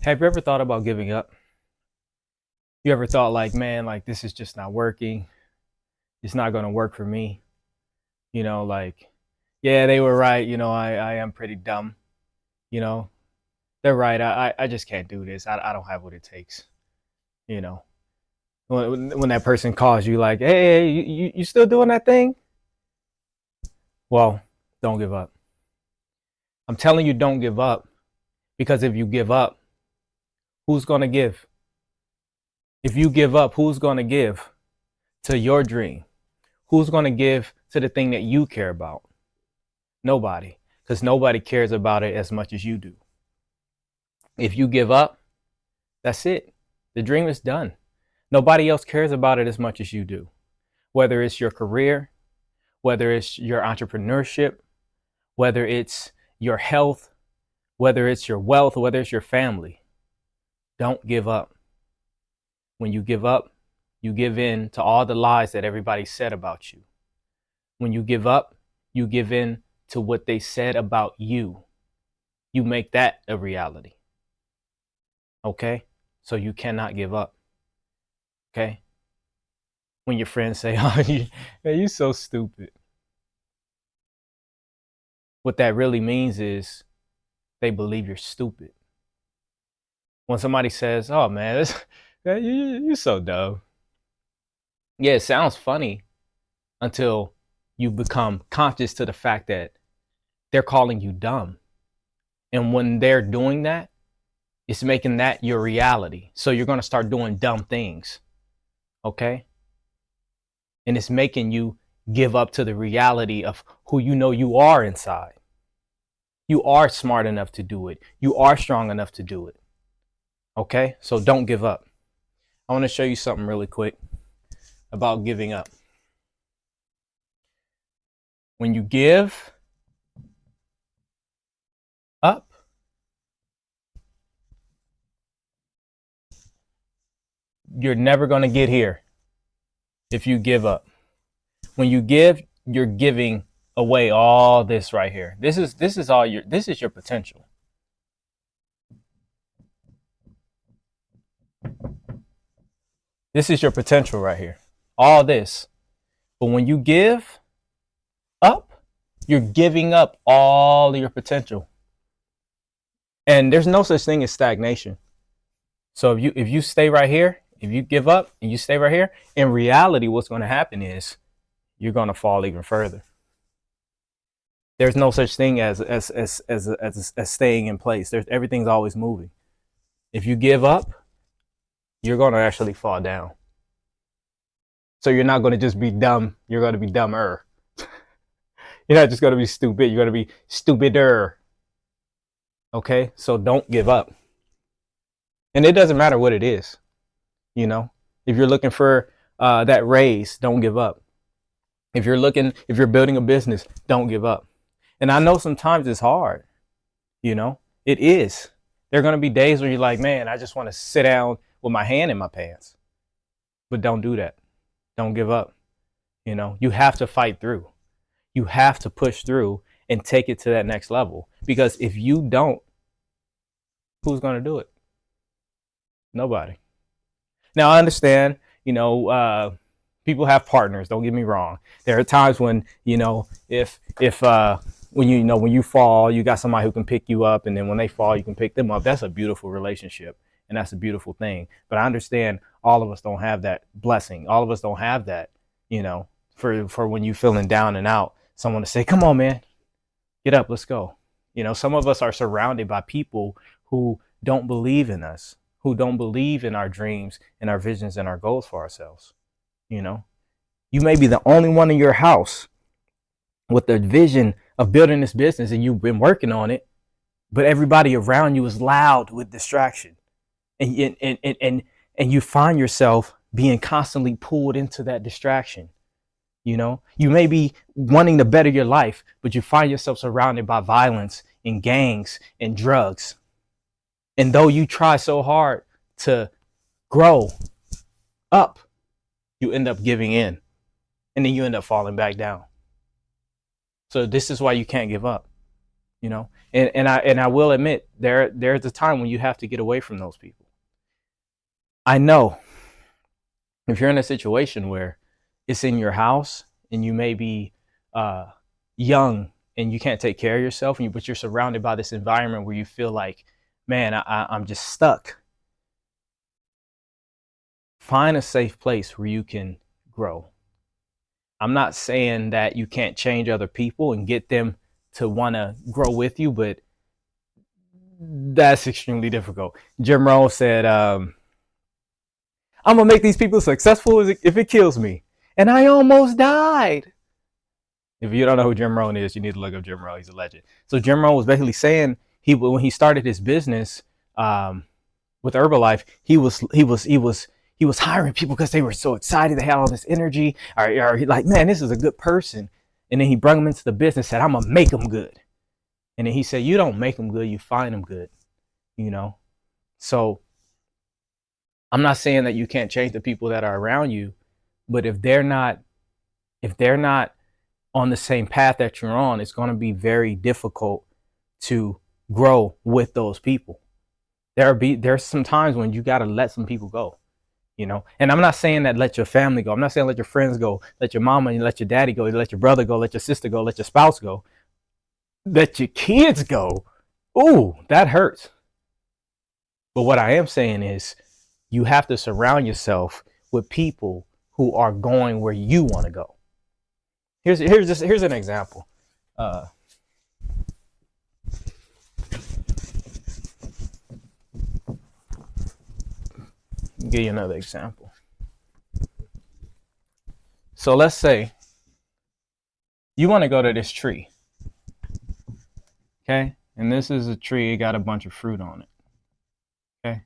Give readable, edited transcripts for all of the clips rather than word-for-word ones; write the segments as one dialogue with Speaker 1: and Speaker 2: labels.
Speaker 1: Have you ever thought about giving up? You ever thought like, man, like this is just not working. It's not going to work for me. Like, yeah, they were right. I am pretty dumb. You know, they're right. I just can't do this. I don't have what it takes. You know, when that person calls you like, hey, you still doing that thing? Well, don't give up. I'm telling you, don't give up because if you give up, who's going to give? If you give up, who's going to give to your dream? Who's going to give to the thing that you care about? Nobody, because nobody cares about it as much as you do. If you give up, that's it. The dream is done. Nobody else cares about it as much as you do. Whether it's your career, whether it's your entrepreneurship, whether it's your health, whether it's your wealth, whether it's your family, don't give up. When you give up, you give in to all the lies that everybody said about you. When you give up, you give in to what they said about you. You make that a reality. Okay? So you cannot give up. Okay? When your friends say, oh, you're so stupid. What that really means is they believe you're stupid. When somebody says, oh man, you're so dumb. Yeah, it sounds funny until you become conscious to the fact that they're calling you dumb. And when they're doing that, it's making that your reality. So you're going to start doing dumb things. Okay? And it's making you give up to the reality of who you know you are inside. You are smart enough to do it. You are strong enough to do it. Okay? So don't give up. I want to show you something really quick about giving up. When you give up, you're never going to get here if you give up. When you give, you're giving away all this right here. This is all your this is your potential. This is your potential right here. All this. But when you give up, you're giving up all your potential. And there's no such thing as stagnation. So if you stay right here, if you give up and you stay right here, in reality what's going to happen is you're going to fall even further. There's no such thing as staying in place. Everything's always moving. If you give up, you're going to actually fall down. So you're not going to just be dumb. You're going to be dumber. You're not just going to be stupid. You're going to be stupider. Okay? So don't give up. And it doesn't matter what it is. If you're looking for that raise, don't give up. If you're building a business, don't give up. And I know sometimes it's hard. It is. There are going to be days where you're like, man, I just want to sit down with my hand in my pants. But don't do that. Don't give up. You have to fight through. You have to push through and take it to that next level. Because if you don't, who's going to do it? Nobody. Now, I understand, people have partners. Don't get me wrong. There are times when, if when you fall, you got somebody who can pick you up, and then when they fall, you can pick them up. That's a beautiful relationship, and that's a beautiful thing. But I understand all of us don't have that blessing. All of us don't have that, for when you feeling down and out, someone to say, "Come on, man, get up, let's go." Some of us are surrounded by people who don't believe in us, who don't believe in our dreams and our visions and our goals for ourselves. You may be the only one in your house with the vision of building this business and you've been working on it, but everybody around you is loud with distraction. And you find yourself being constantly pulled into that distraction. You may be wanting to better your life, but you find yourself surrounded by violence and gangs and drugs. And though you try so hard to grow up, you end up giving in, and then you end up falling back down. So this is why you can't give up. you know. And I will admit there's a time when you have to get away from those people. I know if you're in a situation where it's in your house and you may be uh, young and you can't take care of yourself, but you're surrounded by this environment where you feel like, man, I'm just stuck. Find a safe place where you can grow. I'm not saying that you can't change other people and get them to want to grow with you, but that's extremely difficult. Jim Rohn said, I'm gonna make these people successful if it kills me. And I almost died. If you don't know who Jim Rohn is, you need to look up Jim Rohn. He's a legend. So Jim Rohn was basically saying when he started his business with Herbalife, he was hiring people because they were so excited. They had all this energy. Or like, man, this is a good person. And then he brought them into the business, said, I'm gonna make them good. And then he said, you don't make them good, you find them good. You know. So I'm not saying that you can't change the people that are around you, but if they're not on the same path that you're on, it's going to be very difficult to grow with those people. There's some times when you got to let some people go, you know. And I'm not saying that let your family go. I'm not saying let your friends go, let your mama and let your daddy go, let your brother go, let your sister go, let your spouse go, let your kids go. Ooh, that hurts. But what I am saying is you have to surround yourself with people who are going where you want to go. Here's an example. Give you another example. So let's say you want to go to this tree, okay? And this is a tree, it got a bunch of fruit on it, okay?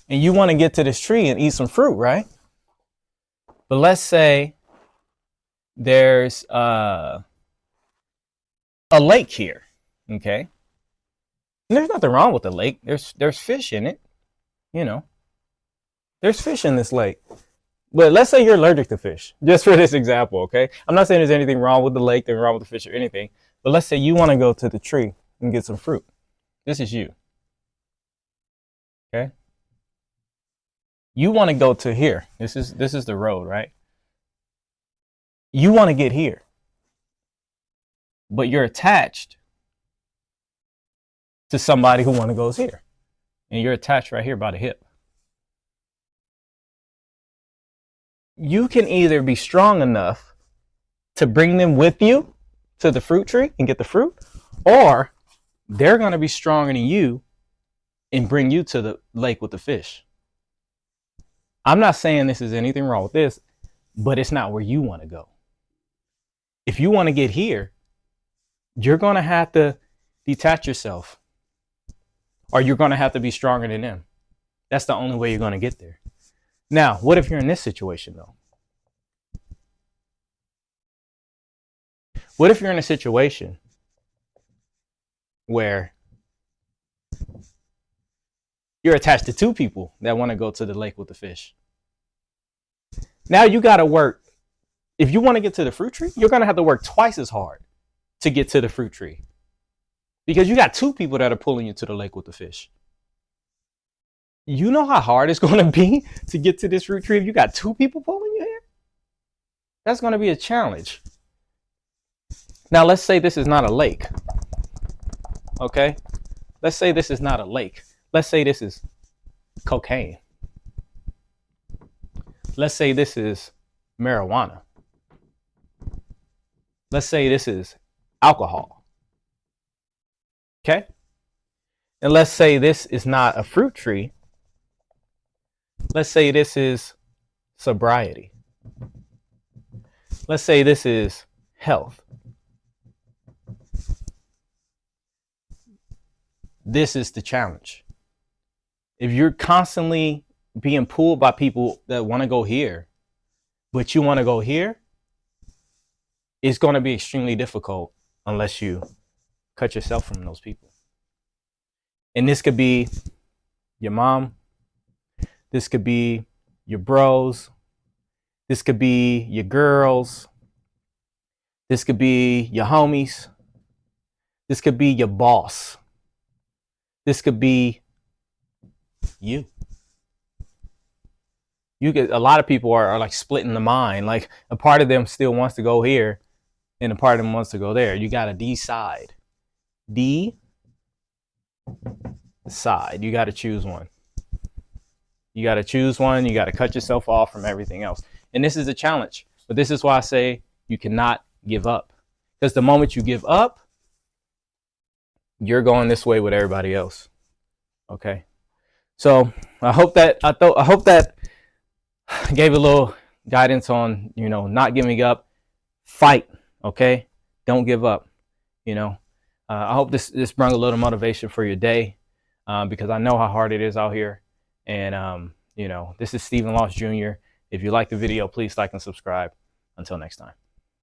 Speaker 1: And you want to get to this tree and eat some fruit, right? But let's say there's a lake here, okay? And there's nothing wrong with the lake. There's fish in it, you know. There's fish in this lake. But let's say you're allergic to fish, just for this example, okay? I'm not saying there's anything wrong with the lake, anything wrong with the fish or anything. But let's say you want to go to the tree and get some fruit. This is you, okay? You want to go to here. This is the road, right? You want to get here, but you're attached to somebody who want to go here, and you're attached right here by the hip. You can either be strong enough to bring them with you to the fruit tree and get the fruit, or they're going to be stronger than you and bring you to the lake with the fish. I'm not saying this is anything wrong with this, but it's not where you want to go. If you want to get here, you're going to have to detach yourself, or you're going to have to be stronger than them. That's the only way you're going to get there. Now, what if you're in this situation, though? What if you're in a situation where you're attached to two people that want to go to the lake with the fish? Now you got to work. If you want to get to the fruit tree, you're going to have to work twice as hard to get to the fruit tree, because you got two people that are pulling you to the lake with the fish. You know how hard it's going to be to get to this fruit tree if you got two people pulling you here? That's going to be a challenge. Now, let's say this is not a lake. Okay? Let's say this is not a lake. Let's say this is cocaine. Let's say this is marijuana. Let's say this is alcohol. Okay? And let's say this is not a fruit tree. Let's say this is sobriety. Let's say this is health. This is the challenge. If you're constantly being pulled by people that want to go here, but you want to go here, it's going to be extremely difficult unless you cut yourself from those people. And this could be your mom. This could be your bros. This could be your girls. This could be your homies. This could be your boss. This could be you. You get a lot of people are like splitting the mind. Like a part of them still wants to go here and a part of them wants to go there. You got to decide. Decide. You got to choose one. You got to choose one. You got to cut yourself off from everything else. And this is a challenge. But this is why I say you cannot give up. Because the moment you give up, you're going this way with everybody else. Okay. So I hope that gave a little guidance on, not giving up. Fight. Okay. Don't give up. I hope this brought a little motivation for your day, because I know how hard it is out here. And, this is Stephen Loss Jr. If you like the video, please like and subscribe. Until next time.